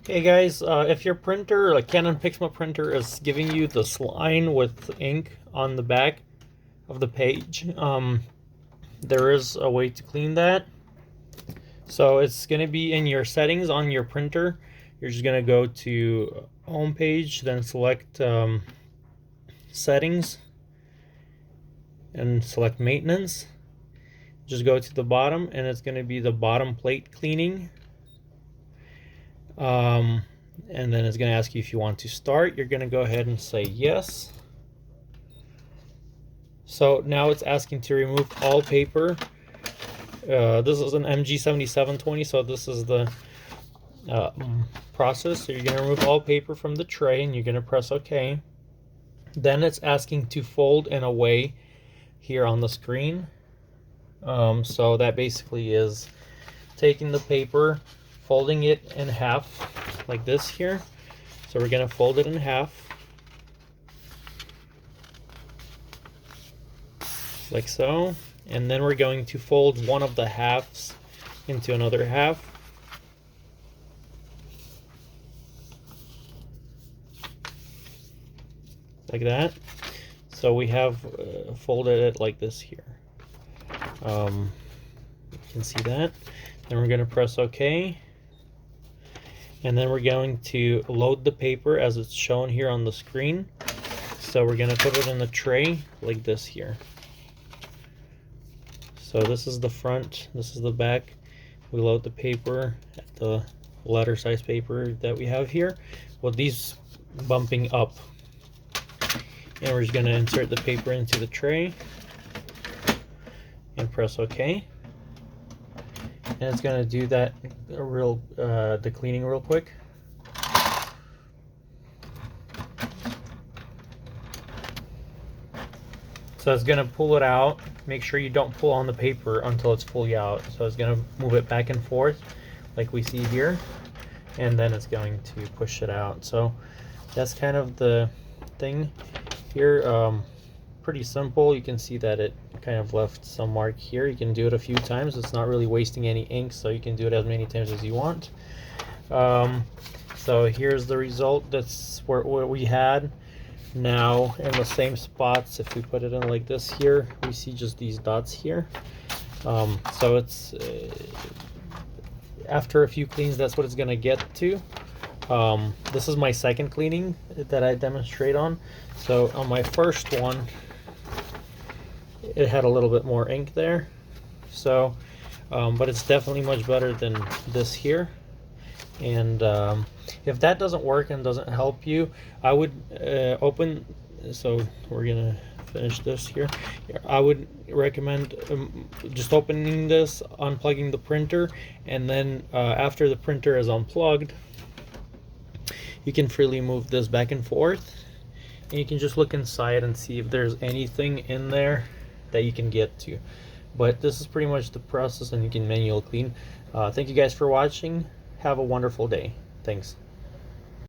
Hey guys, if your printer, like Canon Pixma printer, is giving you this line with ink on the back of the page, there is a way to clean that. So it's going to be in your settings on your printer. You're just going to go to home page, then select settings and select maintenance. Just go to the bottom and it's going to be the bottom plate cleaning. And then it's going to ask you if you want to start. You're going to go ahead and say yes. So now it's asking to remove all paper. This is an MG7720, so this is the process. So you're going to remove all paper from the tray and you're going to press OK. Then it's asking to fold and away here on the screen. So that basically is taking the paper, folding it in half like this here. So we're going to fold it in half like so, and then we're going to fold one of the halves into another half like that. So we have folded it like this here. You can see that. Then we're going to press OK. And then we're going to load the paper as it's shown here on the screen. So we're going to put it in the tray like this here. So this is the front, this is the back. We load the paper at the letter size paper that we have here with these bumping up. And we're just going to insert the paper into the tray and press OK. And it's going to do that the cleaning real quick. So it's going to pull it out. Make sure you don't pull on the paper until it's fully out. So it's going to move it back and forth like we see here, and then it's going to push it out. So that's kind of the thing here. Pretty simple. You can see that it kind of left some mark here. You can do it a few times. It's not really wasting any ink, so you can do it as many times as you want. So here's the result. That's what we had. Now in the same spots, if we put it in like this here, we see just these dots here. So it's after a few cleans, that's what it's going to get to. This is my second cleaning that I demonstrate on. So on my first one, it had a little bit more ink there. So but it's definitely much better than this here. And if that doesn't work and doesn't help you, I would open, so we're gonna finish this here. I would recommend just opening this, unplugging the printer, and then after the printer is unplugged, you can freely move this back and forth, and you can just look inside and see if there's anything in there that you can get to. But this is pretty much the process, and you can manual clean. Thank you guys for watching. Have a wonderful day. Thanks.